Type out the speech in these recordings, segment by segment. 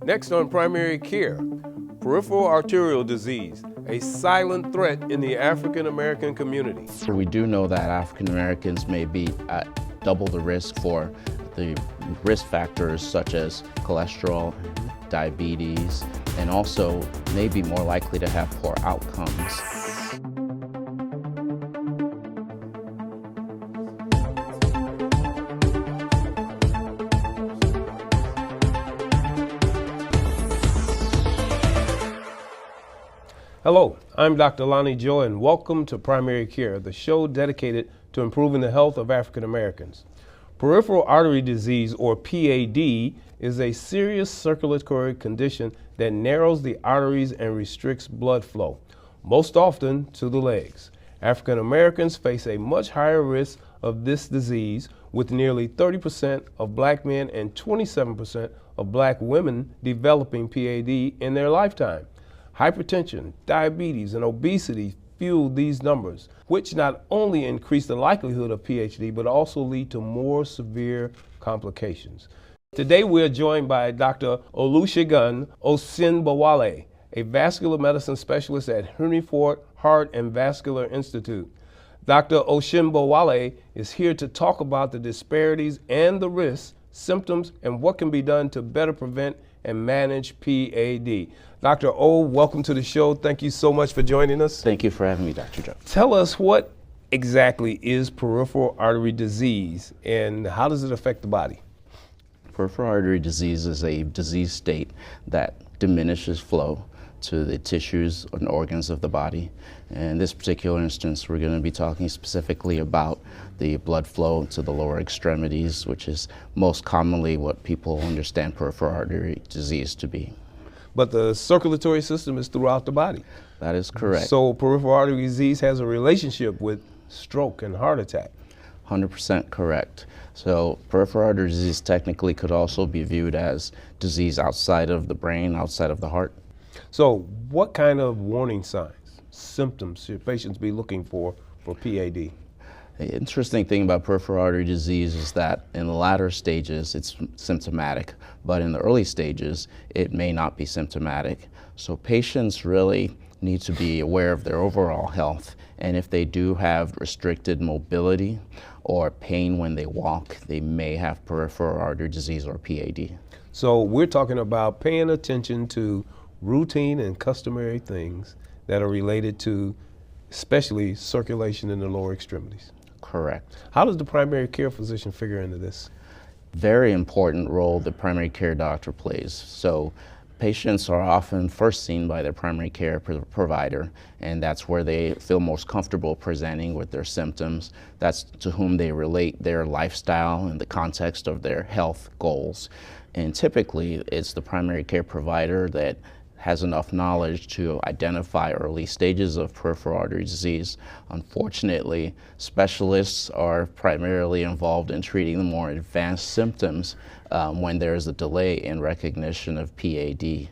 Next on primary care, peripheral arterial disease, a silent threat in the African American community. We do know that African Americans may be at double the risk for the risk factors such as cholesterol, diabetes, and also may be more likely to have poor outcomes. Hello, I'm Dr. Lonnie Joe, and welcome to Primary Care, the show dedicated to improving the health of African Americans. Peripheral Artery Disease, or PAD, is a serious circulatory condition that narrows the arteries and restricts blood flow, most often to the legs. African Americans face a much higher risk of this disease, with nearly 30% of black men and 27% of black women developing PAD in their lifetime. Hypertension, diabetes, and obesity fuel these numbers, which not only increase the likelihood of PAD, but also lead to more severe complications. Today we are joined by Dr. Olusegun Osinbowale, a vascular medicine specialist at Henry Ford Heart and Vascular Institute. Dr. Osinbowale is here to talk about the disparities and the risks, symptoms, and what can be done to better prevent and manage PAD. Dr. O, welcome to the show. Thank you so much for joining us. Thank you for having me, Dr. Joe. Tell us, what exactly is peripheral artery disease and how does it affect the body? Peripheral artery disease is a disease state that diminishes flow to the tissues and organs of the body. In this particular instance, we're going to be talking specifically about the blood flow to the lower extremities, which is most commonly what people understand peripheral artery disease to be. But the circulatory system is throughout the body. That is correct. So peripheral artery disease has a relationship with stroke and heart attack. 100% correct. So peripheral artery disease technically could also be viewed as disease outside of the brain, outside of the heart. So what kind of warning signs, symptoms should patients be looking for PAD? The interesting thing about peripheral artery disease is that in the latter stages it's symptomatic, but in the early stages it may not be symptomatic. So patients really need to be aware of their overall health, and if they do have restricted mobility or pain when they walk, they may have peripheral artery disease or PAD. So we're talking about paying attention to routine and customary things that are related to especially circulation in the lower extremities. Correct. How does the primary care physician figure into this? Very important role the primary care doctor plays. So patients are often first seen by their primary care provider, and that's where they feel most comfortable presenting with their symptoms. That's to whom they relate their lifestyle in the context of their health goals. And typically it's the primary care provider that has enough knowledge to identify early stages of peripheral artery disease. Unfortunately, specialists are primarily involved in treating the more advanced symptoms when there is a delay in recognition of PAD.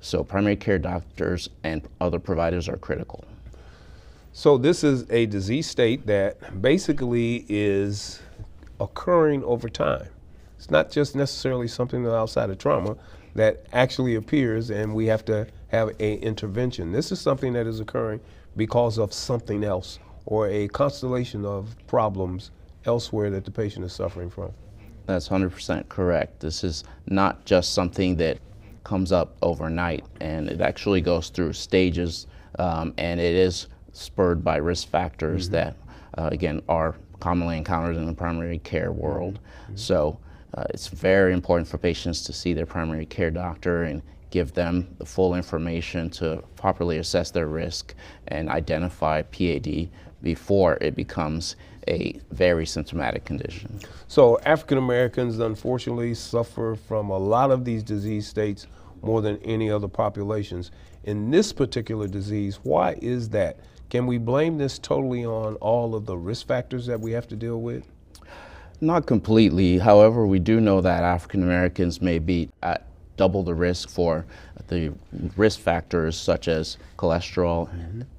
So primary care doctors and other providers are critical. So this is a disease state that basically is occurring over time. It's not just necessarily something that's outside of trauma that actually appears and we have to have an intervention. This is something that is occurring because of something else or a constellation of problems elsewhere that the patient is suffering from. That's 100% correct. This is not just something that comes up overnight, and it actually goes through stages, and it is spurred by risk factors that, again, are commonly encountered in the primary care world. So it's very important for patients to see their primary care doctor and give them the full information to properly assess their risk and identify PAD before it becomes a very symptomatic condition. So African Americans unfortunately suffer from a lot of these disease states more than any other populations. In this particular disease, why is that? Can we blame this totally on all of the risk factors that we have to deal with? Not completely. However, we do know that African Americans may be at double the risk for the risk factors such as cholesterol,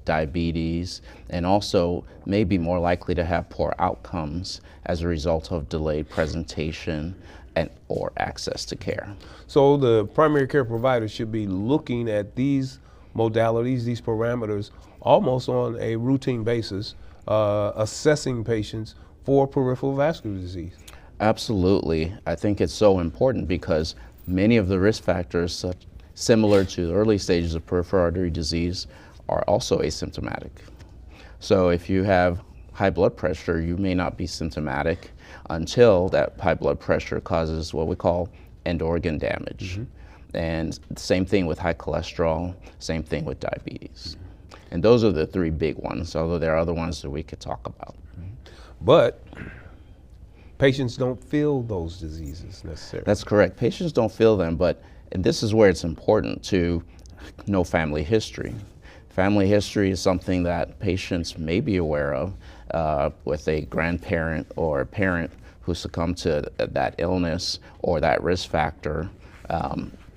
diabetes, and also may be more likely to have poor outcomes as a result of delayed presentation or access to care. So the primary care provider should be looking at these modalities, these parameters, almost on a routine basis, assessing patients for peripheral vascular disease. Absolutely. I think it's so important because many of the risk factors, similar to the early stages of peripheral artery disease, are also asymptomatic. So if you have high blood pressure, you may not be symptomatic until that high blood pressure causes what we call end organ damage. And same thing with high cholesterol, same thing with diabetes. And those are the three big ones, although there are other ones that we could talk about. But patients don't feel those diseases necessarily. That's correct. Patients don't feel them, and this is where it's important to know family history. Family history is something that patients may be aware of with a grandparent or a parent who succumbed to that illness or that risk factor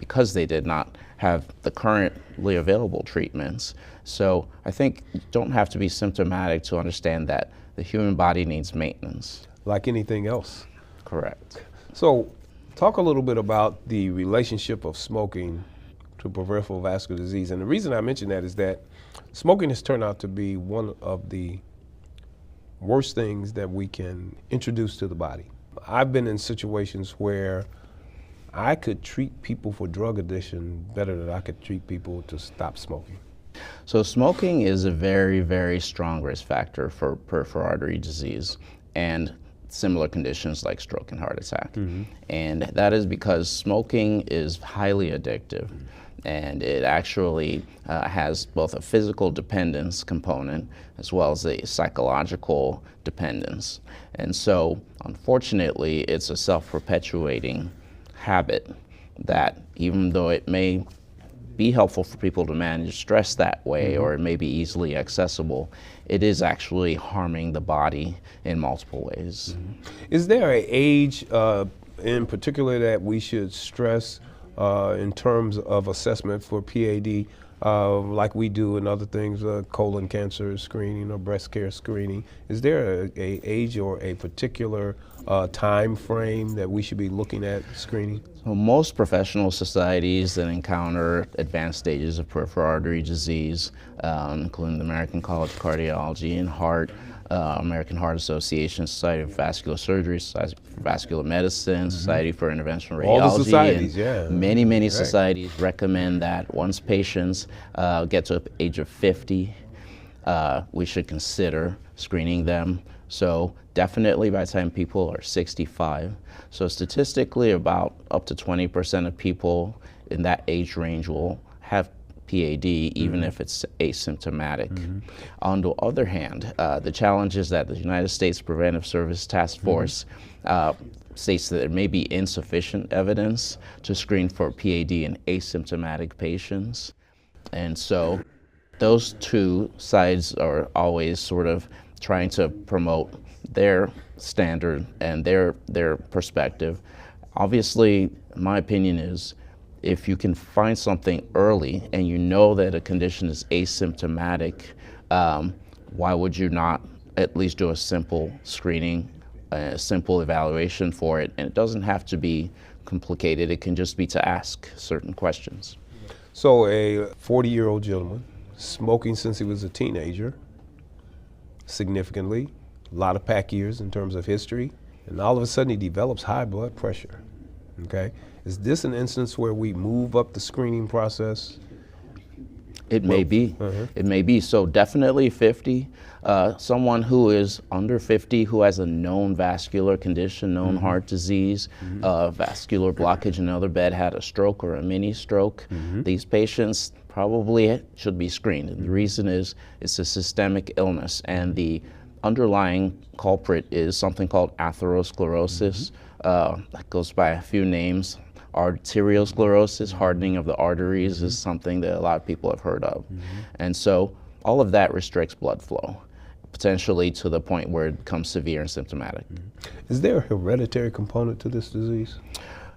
because they did not have the currently available treatments. So I think you don't have to be symptomatic to understand that the human body needs maintenance. Like anything else. Correct. So talk a little bit about the relationship of smoking to peripheral vascular disease. And the reason I mention that is that smoking has turned out to be one of the worst things that we can introduce to the body. I've been in situations where I could treat people for drug addiction better than I could treat people to stop smoking. So smoking is a very, very strong risk factor for peripheral artery disease and similar conditions like stroke and heart attack. And that is because smoking is highly addictive. And it actually has both a physical dependence component as well as a psychological dependence. And so, unfortunately, it's a self-perpetuating habit that even though it may be helpful for people to manage stress that way or it may be easily accessible, it is actually harming the body in multiple ways. Is there an age in particular that we should stress in terms of assessment for PAD, like we do in other things, colon cancer screening or breast care screening? Is there a age or a particular time frame that we should be looking at screening? So most professional societies that encounter advanced stages of peripheral artery disease, including the American College of Cardiology and Heart, American Heart Association, Society of Vascular Surgery, Society for Vascular Medicine, Society for Interventional Radiology. All the societies, yeah. Many societies recommend that once patients get to the age of 50, we should consider screening them. So definitely by the time people are 65. So statistically about up to 20% of people in that age range will have PAD, even if it's asymptomatic. On the other hand, the challenge is that the United States Preventive Service Task Force states that there may be insufficient evidence to screen for PAD in asymptomatic patients. And so those two sides are always sort of trying to promote their standard and their perspective. Obviously, my opinion is if you can find something early and you know that a condition is asymptomatic, why would you not at least do a simple screening, a simple evaluation for it? And it doesn't have to be complicated. It can just be to ask certain questions. So a 40-year-old gentleman, smoking since he was a teenager, significantly, a lot of pack years in terms of history, and all of a sudden he develops high blood pressure, okay? Is this an instance where we move up the screening process? It may be. It may be. So definitely 50. Someone who is under 50 who has a known vascular condition, known heart disease, vascular blockage in another bed, had a stroke or a mini stroke, these patients probably should be screened. And the reason is it's a systemic illness, and the underlying culprit is something called atherosclerosis. That goes by a few names. Arteriosclerosis, hardening of the arteries, is something that a lot of people have heard of. And so all of that restricts blood flow, potentially to the point where it becomes severe and symptomatic. Is there a hereditary component to this disease?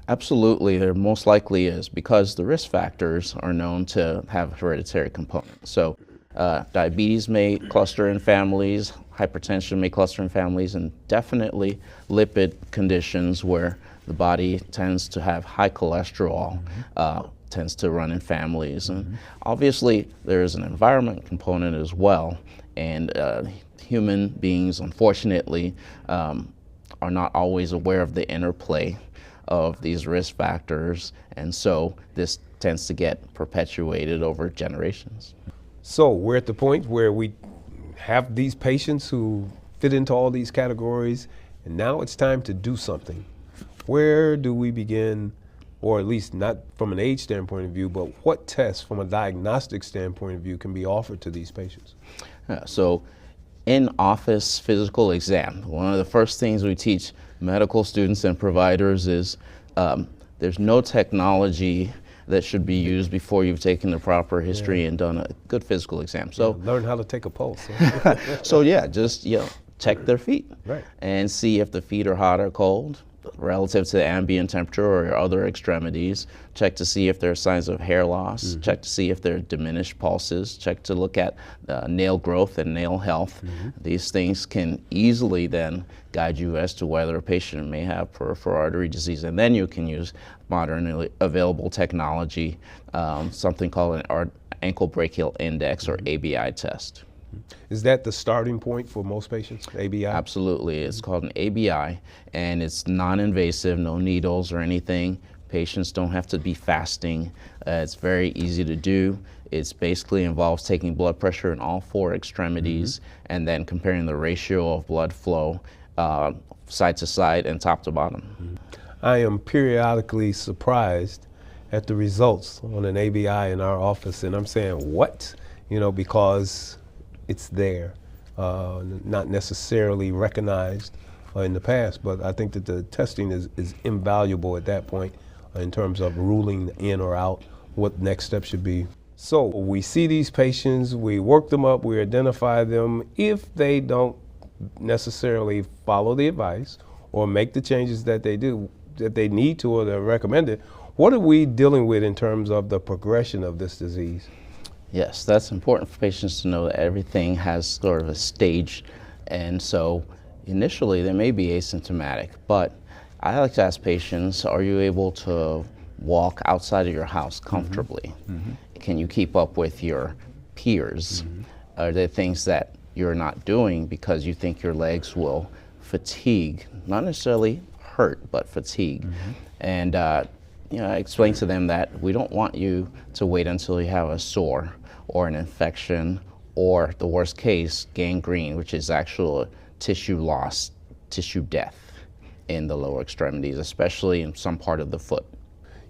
Absolutely, there most likely is, because the risk factors are known to have a hereditary component. So diabetes may cluster in families, hypertension may cluster in families, and definitely lipid conditions where the body tends to have high cholesterol, tends to run in families. And obviously, there's an environment component as well. And human beings, unfortunately, are not always aware of the interplay of these risk factors. And so this tends to get perpetuated over generations. So we're at the point where we have these patients who fit into all these categories, and now it's time to do something. Where do we begin, or at least not from an age standpoint of view, but what tests from a diagnostic standpoint of view can be offered to these patients? So in-office physical exam, one of the first things we teach medical students and providers is there's no technology that should be used before you've taken the proper history and done a good physical exam. So learn how to take a pulse. so yeah, just check their feet and see if the feet are hot or cold relative to the ambient temperature or your other extremities. Check to see if there are signs of hair loss. Check to see if there are diminished pulses. Check to look at nail growth and nail health. These things can easily then guide you as to whether a patient may have peripheral artery disease. And then you can use modernly available technology, something called an ankle brachial index or ABI test. Is that the starting point for most patients, ABI? Absolutely. It's called an ABI, and it's non-invasive, no needles or anything. Patients don't have to be fasting. It's very easy to do. It's basically involves taking blood pressure in all four extremities and then comparing the ratio of blood flow side to side and top to bottom. I am periodically surprised at the results on an ABI in our office, and I'm saying, what? Because it's there, not necessarily recognized in the past, but I think that the testing is invaluable at that point in terms of ruling in or out what next step should be. So we see these patients, we work them up, we identify them. If they don't necessarily follow the advice or make the changes that they need to or they're recommended, what are we dealing with in terms of the progression of this disease? Yes, that's important for patients to know that everything has sort of a stage, and so initially they may be asymptomatic, but I like to ask patients, are you able to walk outside of your house comfortably? Can you keep up with your peers? Are there things that you're not doing because you think your legs will fatigue, not necessarily hurt, but fatigue? And I explain to them that we don't want you to wait until you have a sore or an infection or, the worst case, gangrene, which is actual tissue loss, tissue death in the lower extremities, especially in some part of the foot.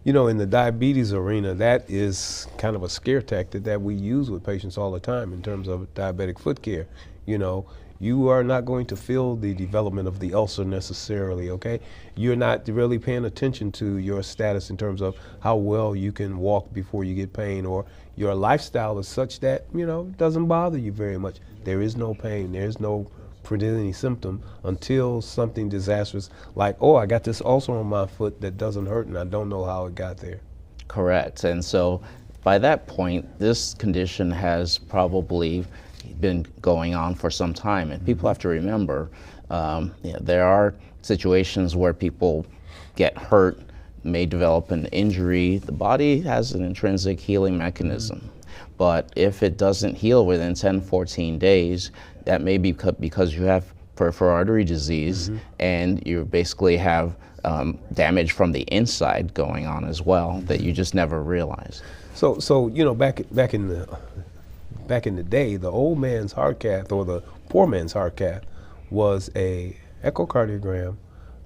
In the diabetes arena, that is kind of a scare tactic that we use with patients all the time in terms of diabetic foot care. You are not going to feel the development of the ulcer necessarily, okay? You're not really paying attention to your status in terms of how well you can walk before you get pain, or your lifestyle is such that, it doesn't bother you very much. There is no pain, there is no presenting symptom until something disastrous like, oh, I got this ulcer on my foot that doesn't hurt and I don't know how it got there. Correct. And so by that point, this condition has probably been going on for some time, and people have to remember there are situations where people get hurt, may develop an injury. The body has an intrinsic healing mechanism, but if it doesn't heal within 10-14 days, that may be because you have peripheral artery disease and you basically have damage from the inside going on as well that you just never realize. So back in the day, the old man's heart cath or the poor man's heart cath was a echocardiogram,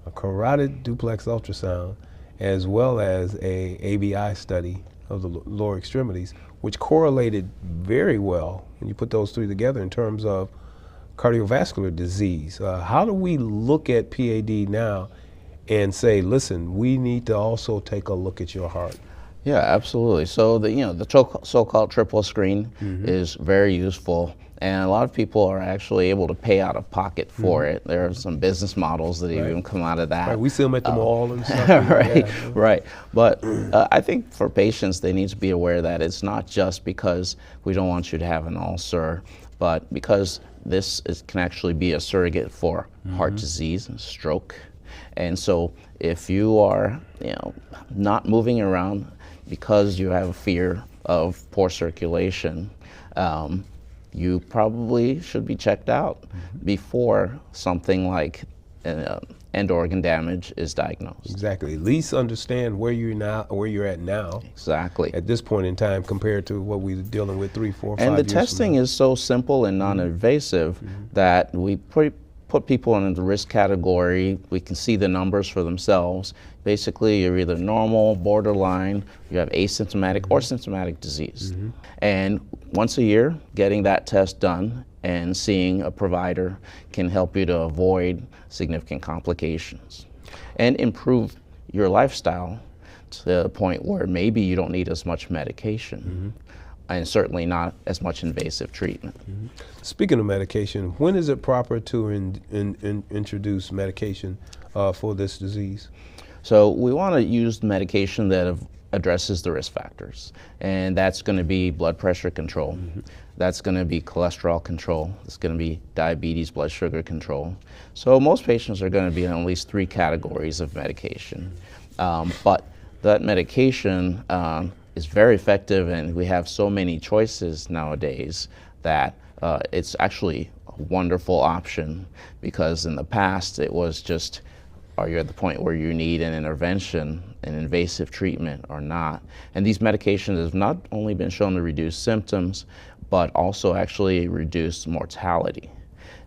a carotid duplex ultrasound, as well as a ABI study of the lower extremities, which correlated very well when you put those three together in terms of cardiovascular disease. How do we look at PAD now and say, listen, we need to also take a look at your heart? Yeah, absolutely. So the so-called triple screen is very useful, and a lot of people are actually able to pay out of pocket for it. There are some business models that even come out of that. Right. We see them at the mall and stuff. Right. But I think for patients, they need to be aware that it's not just because we don't want you to have an ulcer, but because this can actually be a surrogate for heart disease and stroke. And so if you are, not moving around because you have a fear of poor circulation, you probably should be checked out before something like end organ damage is diagnosed. Exactly. At least understand where you're at now. Exactly. At this point in time, compared to what we were dealing with 3, 4, 5 And the years from testing now. is so simple and non-invasive that we put people in the risk category. We can see the numbers for themselves. Basically, you're either normal, borderline, you have asymptomatic or symptomatic disease. And once a year, getting that test done and seeing a provider can help you to avoid significant complications and improve your lifestyle to the point where maybe you don't need as much medication and certainly not as much invasive treatment. Speaking of medication, when is it proper to introduce medication for this disease? So we want to use medication that addresses the risk factors, and that's going to be blood pressure control. That's going to be cholesterol control. It's going to be diabetes, blood sugar control. So most patients are going to be in at least 3 categories of medication. But that medication is very effective, and we have so many choices nowadays that it's actually a wonderful option, because in the past it was just, are you at the point where you need an intervention, an invasive treatment or not? And these medications have not only been shown to reduce symptoms, but also actually reduce mortality,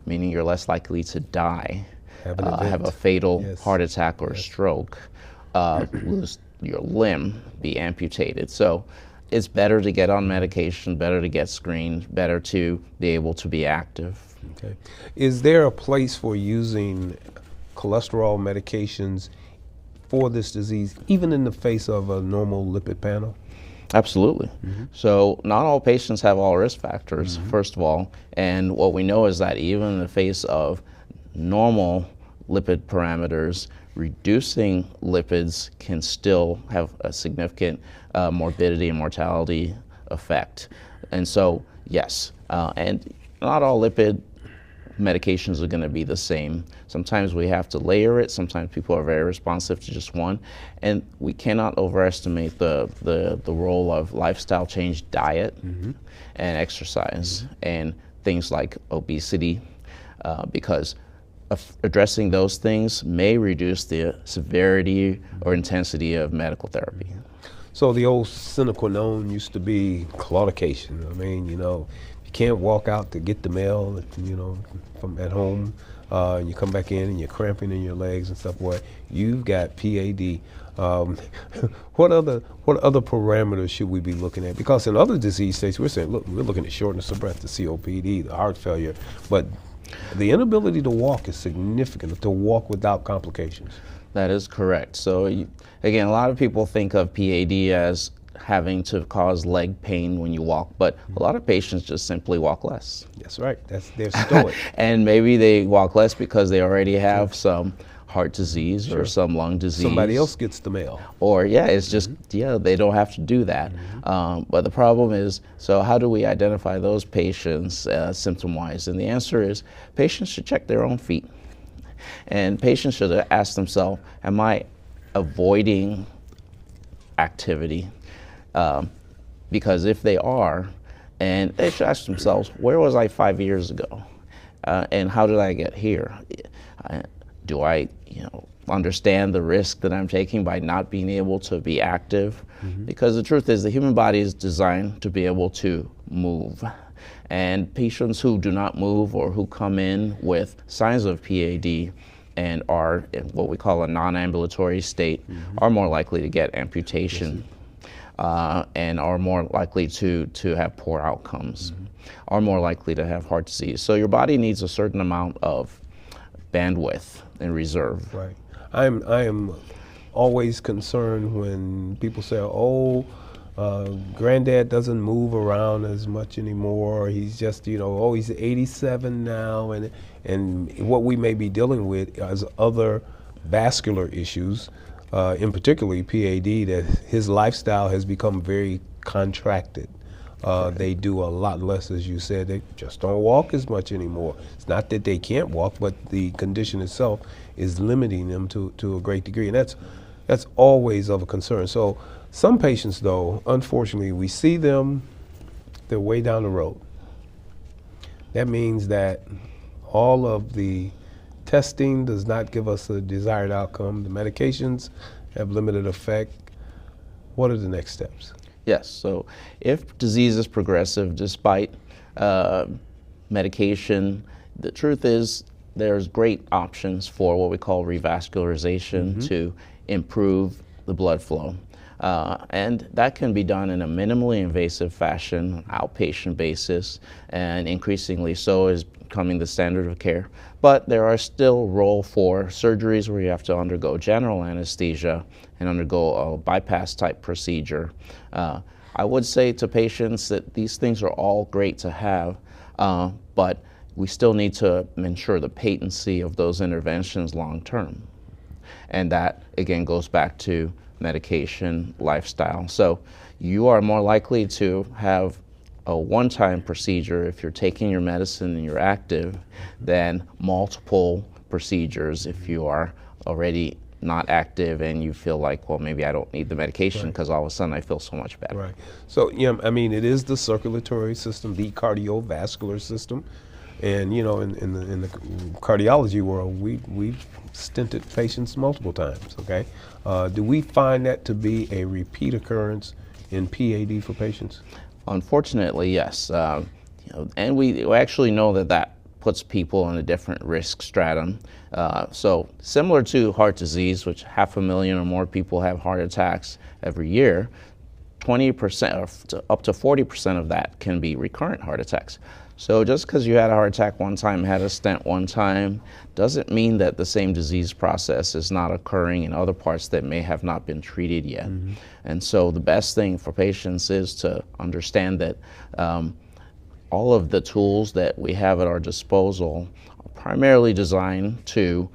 meaning you're less likely to die, have a fatal heart attack or stroke, lose your limb, be amputated. So it's better to get on medication, better to get screened, better to be able to be active. Okay. Is there a place for using cholesterol medications for this disease, even in the face of a normal lipid panel? Absolutely. So not all patients have all risk factors, first of all, and what we know is that even in the face of normal lipid parameters, reducing lipids can still have a significant morbidity and mortality effect. And so, yes, and not all lipid medications are going to be the same. Sometimes we have to layer it. Sometimes people are very responsive to just one. And we cannot overestimate the role of lifestyle change, diet, and exercise, and things like obesity, because addressing those things may reduce the severity or intensity of medical therapy. So the old sine qua non used to be claudication. I mean, you can't walk out to get the mail, from at home, and you come back in and you're cramping in your legs and stuff. Well, you've got PAD. What other parameters should we be looking at? Because in other disease states, we're saying, look, we're looking at shortness of breath, the COPD, the heart failure, but the inability to walk is significant, to walk without complications. That is correct. So again, a lot of people think of PAD as having to cause leg pain when you walk, but a lot of patients just simply walk less. That's right. They're stoic. And maybe they walk less because they already have some heart disease or some lung disease. Somebody else gets the mail. Or it's just, they don't have to do that. But the problem is, so how do we identify those patients symptom-wise? And the answer is, patients should check their own feet. And patients should ask themselves, am I avoiding activity? Because if they are, and they should ask themselves, where was I 5 years ago? And how did I get here? Do I understand the risk that I'm taking by not being able to be active? Because the truth is, the human body is designed to be able to move. And patients who do not move or who come in with signs of PAD and are in what we call a non-ambulatory state are more likely to get amputation. And are more likely to have poor outcomes, are more likely to have heart disease. So your body needs a certain amount of bandwidth and reserve. Right. I am always concerned when people say, granddad doesn't move around as much anymore. He's just, he's 87 now. And what we may be dealing with is other vascular issues, in particularly PAD, that his lifestyle has become very contracted. They do a lot less, as you said. They just don't walk as much anymore. It's not that they can't walk, but the condition itself is limiting them to a great degree, and that's always of a concern. So some patients, though, unfortunately, we see them, they're way down the road. That means that all of the testing does not give us a desired outcome. The medications have limited effect. What are the next steps? Yes, so if disease is progressive despite medication, the truth is there's great options for what we call revascularization to improve the blood flow. And that can be done in a minimally invasive fashion, outpatient basis, and increasingly so is becoming the standard of care. But there are still role for surgeries where you have to undergo general anesthesia and undergo a bypass type procedure. I would say to patients that these things are all great to have, but we still need to ensure the patency of those interventions long term. And that, again, goes back to medication, lifestyle. So you are more likely to have a one-time procedure if you're taking your medicine and you're active than multiple procedures if you are already not active and you feel like, well, maybe I don't need the medication because all of a sudden I feel so much better. Right. So, yeah, I mean, it is the circulatory system, the cardiovascular system. And, you know, in the cardiology world, we've stented patients multiple times, okay? Do we find that to be a repeat occurrence in PAD for patients? Unfortunately, yes. You know, and we actually know that that puts people in a different risk stratum. So similar to heart disease, which 500,000 or more people have heart attacks every year, 20% or up to 40% of that can be recurrent heart attacks. So just because you had a heart attack one time, had a stent one time, doesn't mean that the same disease process is not occurring in other parts that may have not been treated yet. And so the best thing for patients is to understand that all of the tools that we have at our disposal are primarily designed to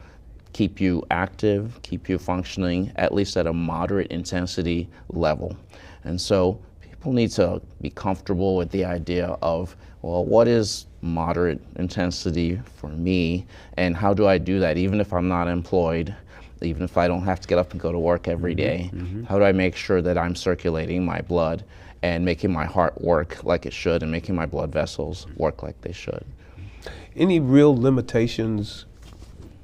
keep you active, keep you functioning, at least at a moderate intensity level. And so people need to be comfortable with the idea of, well, what is moderate intensity for me, and how do I do that even if I'm not employed, even if I don't have to get up and go to work every day? How do I make sure that I'm circulating my blood and making my heart work like it should and making my blood vessels work like they should? Any real limitations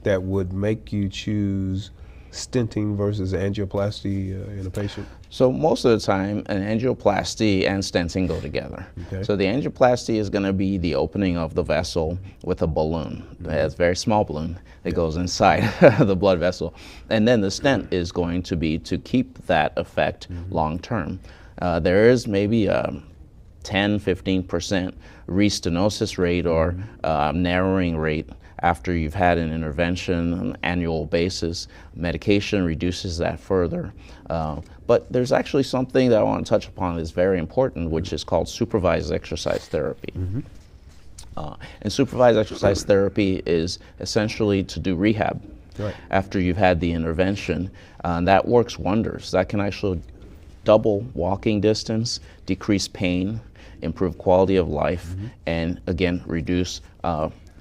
that would make you choose stenting versus angioplasty in a patient? So most of the time, an angioplasty and stenting go together. Okay. So the angioplasty is going to be the opening of the vessel with a balloon. It's a very small balloon that goes inside the blood vessel. And then the stent is going to be to keep that effect long term. There is maybe a 10-15% restenosis rate or narrowing rate after you've had an intervention on an annual basis. Medication reduces that further. But there's actually something that I want to touch upon that's very important, which is called supervised exercise therapy. And supervised exercise therapy is essentially to do rehab after you've had the intervention. That works wonders. That can actually double walking distance, decrease pain, improve quality of life, and again, reduce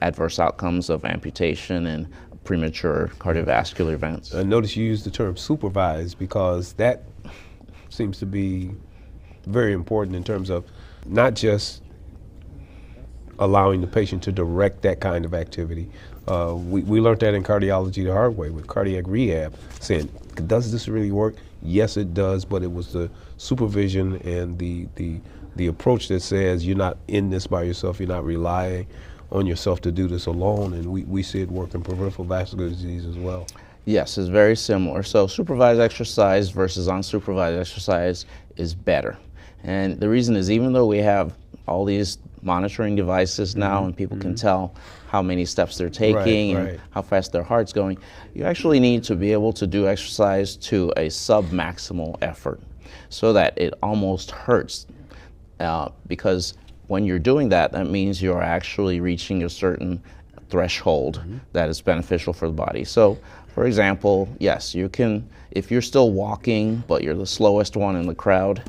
adverse outcomes of amputation and premature cardiovascular events. I notice you use the term supervised because that seems to be very important in terms of not just allowing the patient to direct that kind of activity. We learned that in cardiology the hard way with cardiac rehab, saying, does this really work? Yes, it does, but it was the supervision and the approach that says you're not in this by yourself, you're not relying on yourself to do this alone, and we see it work in peripheral vascular disease as well. Yes, it's very similar. So supervised exercise versus unsupervised exercise is better. And the reason is, even though we have all these monitoring devices now and people can tell how many steps they're taking and how fast their heart's going, you actually need to be able to do exercise to a sub-maximal effort so that it almost hurts, because when you're doing that, that means you're actually reaching a certain threshold that is beneficial for the body. So, for example, yes, you can, if you're still walking, but you're the slowest one in the crowd,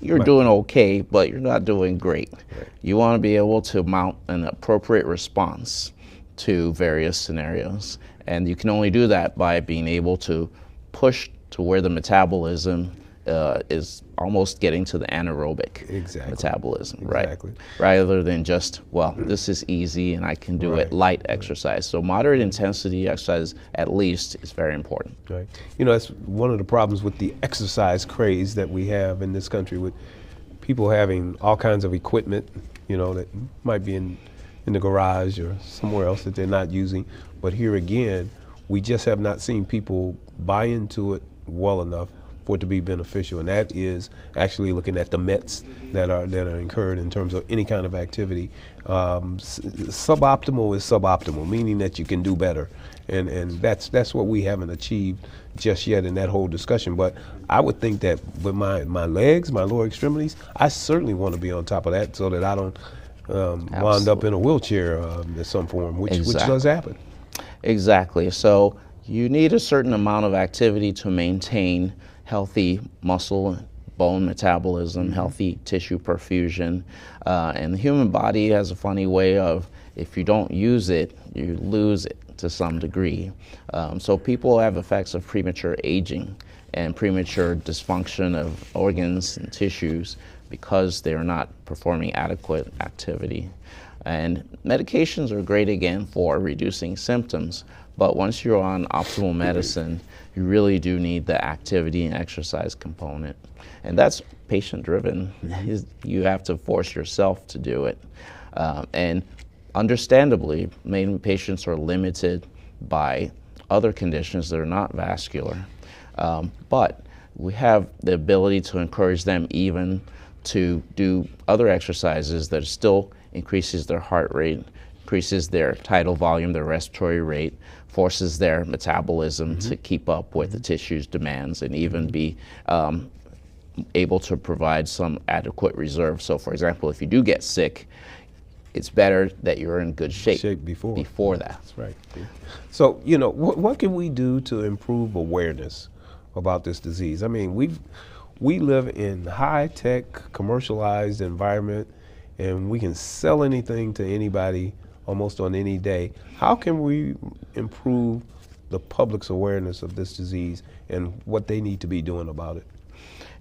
you're Right. doing okay, but you're not doing great. Right. You want to be able to mount an appropriate response to various scenarios. And you can only do that by being able to push to where the metabolism is almost getting to the anaerobic metabolism, Exactly. right? Rather than just, well, this is easy and I can do it light exercise. So moderate intensity exercise, at least, is very important. Right. You know, that's one of the problems with the exercise craze that we have in this country, with people having all kinds of equipment, you know, that might be in the garage or somewhere else that they're not using. But here again, we just have not seen people buy into it well enough for it to be beneficial, and that is actually looking at the METs that are incurred in terms of any kind of activity. Suboptimal is suboptimal, meaning that you can do better, and that's what we haven't achieved just yet in that whole discussion. But I would think that with my legs, my lower extremities, I certainly want to be on top of that so that I don't wind up in a wheelchair in some form, which does happen. Exactly. So you need a certain amount of activity to maintain healthy muscle, bone metabolism, healthy tissue perfusion. And the human body has a funny way of, if you don't use it, you lose it to some degree. So people have effects of premature aging and premature dysfunction of organs and tissues because they're not performing adequate activity. And medications are great, again, for reducing symptoms, but once you're on optimal medicine, you really do need the activity and exercise component. And that's patient-driven. You have to force yourself to do it. And understandably, many patients are limited by other conditions that are not vascular. But we have the ability to encourage them even to do other exercises that still increases their heart rate, increases their tidal volume, their respiratory rate, forces their metabolism to keep up with the tissue's demands, and even be able to provide some adequate reserve. So for example, if you do get sick, it's better that you're in good shape before that. That's right. So, you know, what can we do to improve awareness about this disease? I mean, we live in high-tech, commercialized environment, and we can sell anything to anybody almost on any day. How can we improve the public's awareness of this disease and what they need to be doing about it?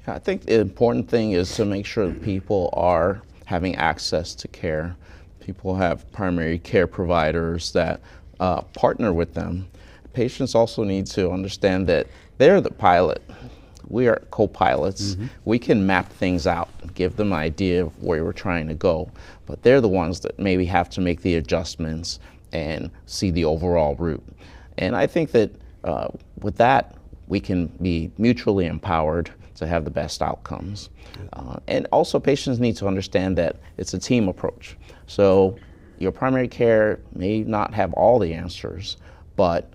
I think the important thing is to make sure that people are having access to care. People have primary care providers that partner with them. Patients also need to understand that they're the pilot. We are co-pilots. We can map things out, give them an idea of where we're trying to go, but they're the ones that maybe have to make the adjustments and see the overall route. And I think that with that, we can be mutually empowered to have the best outcomes. And also patients need to understand that it's a team approach. So your primary care may not have all the answers, but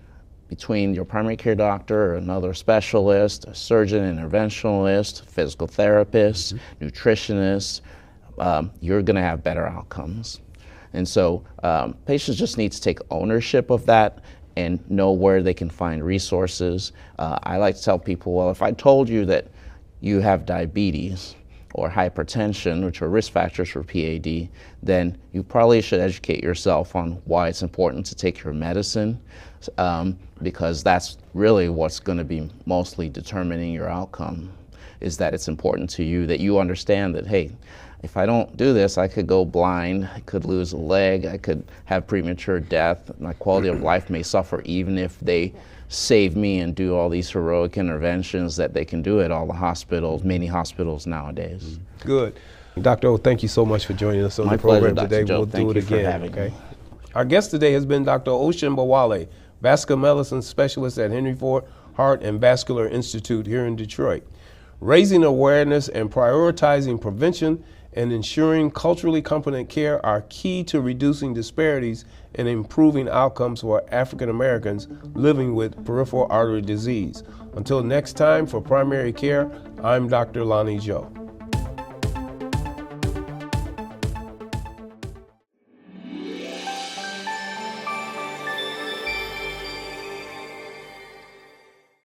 between your primary care doctor, another specialist, a surgeon, interventionalist, physical therapist, nutritionist, you're going to have better outcomes. And so patients just need to take ownership of that and know where they can find resources. I like to tell people, well, if I told you that you have diabetes or hypertension, which are risk factors for PAD, then you probably should educate yourself on why it's important to take your medicine, because that's really what's going to be mostly determining your outcome, is that it's important to you that you understand that, hey, if I don't do this, I could go blind, I could lose a leg, I could have premature death, my quality of life may suffer even if they save me and do all these heroic interventions that they can do at all the hospitals, many hospitals nowadays. Good. Dr. O, thank you so much for joining us on My the program pleasure, today. Dr. Joe. We'll Thank do it you for again. having me. Our guest today has been Dr. Osinbowale, vascular medicine specialist at Henry Ford Heart and Vascular Institute here in Detroit. Raising awareness and prioritizing prevention and ensuring culturally competent care are key to reducing disparities and improving outcomes for African Americans living with peripheral artery disease. Until next time, for Primary Care, I'm Dr. Lonnie Joe.